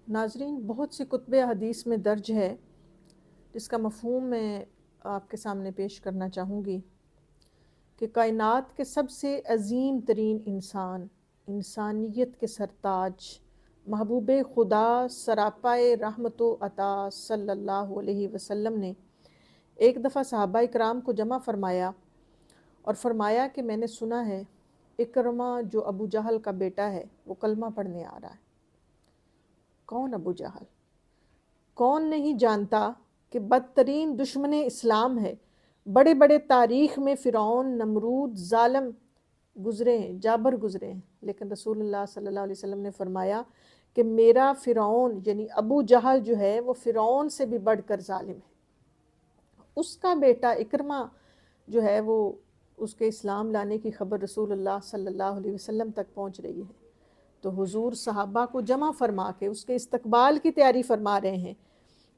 नाज़रीन, बहुत सी कुतुब हदीस में दर्ज है जिसका मफ़हूम मैं आपके सामने पेश करना चाहूँगी कि कायनात के सबसे अजीम तरीन इंसान, इंसानियत के सरताज, महबूब खुदा सरापाए रहमत व अता सल्लल्लाहु अलैहि वसल्लम ने एक दफ़ा सहाबा इकराम को जमा फरमाया और फरमाया कि मैंने सुना है इकरमा जो अबू जहल का बेटा है वो कलमा पढ़ने आ रहा है। कौन अबू जहल? कौन नहीं जानता कि बदतरीन दुश्मन इस्लाम है। बड़े बड़े तारीख़ में फ़िरौन, नमरूद, ज़ालिम गुज़रे हैं, जाबर गुज़रे हैं, लेकिन रसूलुल्लाह सल्लल्लाहु अलैहि वसल्लम ने फरमाया कि मेरा फ़िरौन यानी अबू जहल जो है वो फ़िरौन से भी बढ़कर ज़ालिम है। उसका बेटा इकरमा जो है वो उसके इस्लाम लाने की ख़बर रसूलुल्लाह सल्लल्लाहु अलैहि वसल्लम तक पहुँच रही है। तो हुजूर सहाबा को जमा फरमा के उसके इस्तकबाल की तैयारी फरमा रहे हैं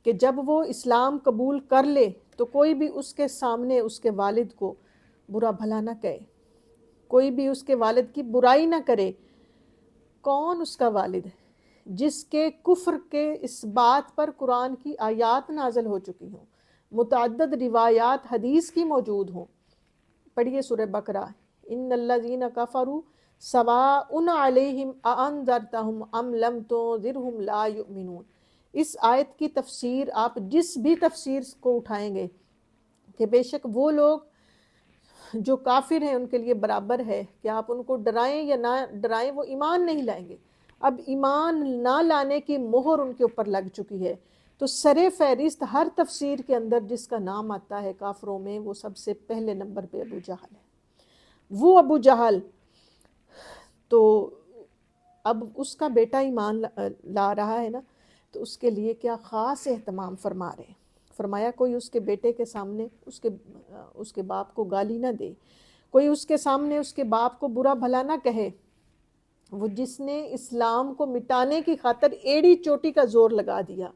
कि जब वो इस्लाम कबूल कर ले तो कोई भी उसके सामने उसके वालिद को बुरा भला ना कहे, कोई भी उसके वालिद की बुराई ना करे। कौन उसका वालिद है? जिसके कुफ्र के इस बात पर कुरान की आयात नाज़िल हो चुकी हों, मुतअद्दिद रिवायात हदीस की मौजूद हों। पढ़िए सूरह बकरा, इन्नल्लज़ीना कफ़रू सवाउन अलैहिम अअन्ज़रतहुम अम लम तुन्ज़िरहुम ला युमिनून। इस आयत की तफसीर आप जिस भी तफसीर को उठाएंगे कि बेशक वो लोग जो काफिर हैं उनके लिए बराबर है कि आप उनको डराएं या ना डराएं, वो ईमान नहीं लाएंगे। अब ईमान ना लाने की मोहर उनके ऊपर लग चुकी है। तो सरे फहरिस्त हर तफसीर के अंदर जिसका नाम आता है काफिरों में, वो सबसे पहले नंबर पे अबू जहल है। वो अबू जहल तो अब उसका बेटा ईमान ला रहा है ना, तो उसके लिए क्या ख़ास एहतमाम फरमा रहे हैं। फरमाया कोई उसके बेटे के सामने उसके बाप को गाली ना दे, कोई उसके सामने उसके बाप को बुरा भला ना कहे। वो जिसने इस्लाम को मिटाने की खातिर एड़ी चोटी का जोर लगा दिया,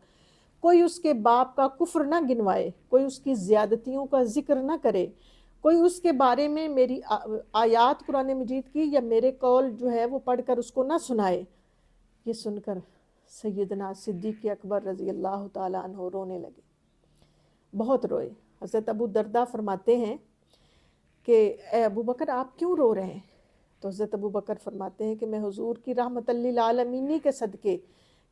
कोई उसके बाप का कुफ्र ना गिनवाए, कोई उसकी ज़्यादतियों का जिक्र ना करे, कोई उसके बारे में मेरी आयात कुरान मजीद की या मेरे कौल जो है वो पढ़कर उसको ना सुनाए। ये सुनकर सैयदना सिद्दीक़ अकबर रज़ी अल्लाह ताला अन्हु रोने लगे, बहुत रोए। हज़रत अबू दरदा फरमाते हैं कि ए अबू बकर आप क्यों रो रहे हैं? तो हज़रत अबू बकर फरमाते हैं कि मैं हुजूर की रहमतल लिल आलमीन के सदके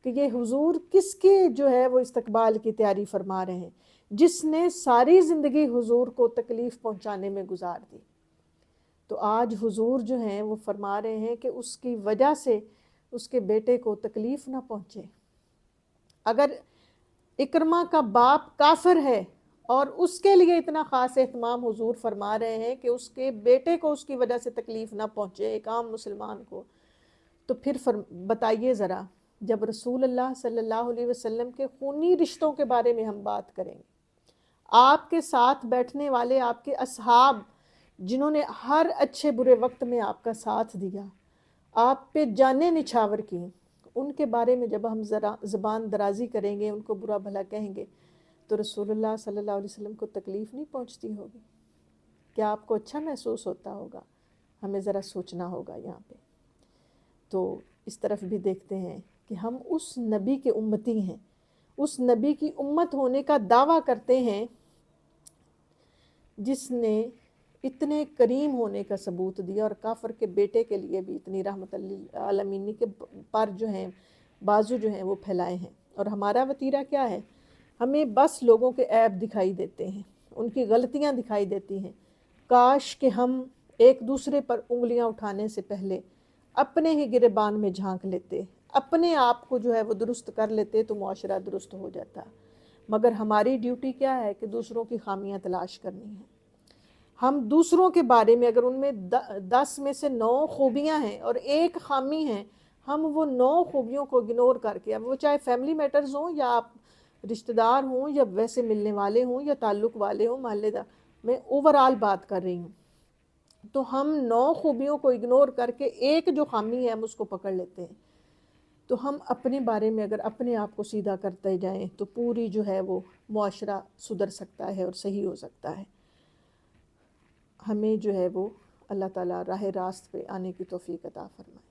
कि ये हुजूर किसके जो है वो इस्तकबाल की तैयारी फरमा रहे हैं, जिसने सारी ज़िंदगी हुजूर को तकलीफ़ पहुंचाने में गुजार दी। तो आज हुजूर जो हैं वो फरमा रहे हैं कि उसकी वजह से उसके बेटे को तकलीफ़ ना पहुंचे। अगर इकरमा का बाप काफिर है और उसके लिए इतना ख़ास एहतमाम हुजूर फरमा रहे हैं कि उसके बेटे को उसकी वजह से तकलीफ़ ना पहुंचे, एक आम मुसलमान को, तो फिर बताइए ज़रा, जब रसूलुल्लाह सल्लल्लाहु अलैहि वसल्लम के खूनी रिश्तों के बारे में हम बात करेंगे, आपके साथ बैठने वाले आपके असहाब जिन्होंने हर अच्छे बुरे वक्त में आपका साथ दिया, आप पे जाने निछावर की, उनके बारे में जब हम ज़रा ज़बान दराजी करेंगे, उनको बुरा भला कहेंगे, तो रसूलुल्लाह सल्लल्लाहु अलैहि वसल्लम को तकलीफ़ नहीं पहुंचती होगी? क्या आपको अच्छा महसूस होता होगा? हमें ज़रा सोचना होगा यहाँ पे। तो इस तरफ भी देखते हैं कि हम उस नबी के उम्मती हैं, उस नबी की उम्मत होने का दावा करते हैं जिसने इतने करीम होने का सबूत दिया और काफर के बेटे के लिए भी इतनी रहमतल लिल आलमीन के पर जो हैं बाजू जो हैं वो फैलाए हैं। और हमारा वतीरा क्या है? हमें बस लोगों के ऐब दिखाई देते हैं, उनकी गलतियां दिखाई देती हैं। काश कि हम एक दूसरे पर उंगलियां उठाने से पहले अपने ही गिरेबान में झांक लेते, अपने आप को जो है वो दुरुस्त कर लेते, तो मुआशरा दुरुस्त हो जाता। मगर हमारी ड्यूटी क्या है कि दूसरों की खामियां तलाश करनी है। हम दूसरों के बारे में अगर उनमें 10 में से 9 खूबियां हैं और एक खामी है, हम वो 9 खूबियों को इग्नोर करके, अब वो चाहे फैमिली मैटर्स हों या आप रिश्तेदार हों या वैसे मिलने वाले हों या ताल्लुक़ वाले हों, मोहल्लेदार, मैं ओवरऑल बात कर रही हूँ, तो हम 9 खूबियों को इग्नोर करके एक जो खामी है हम उसको पकड़ लेते हैं। तो हम अपने बारे में अगर अपने आप को सीधा करते जाएं तो पूरी जो है वो मुआशरा सुधर सकता है और सही हो सकता है। हमें जो है वो अल्लाह ताला राह रास्त पे आने की तौफीक अता फरमाए।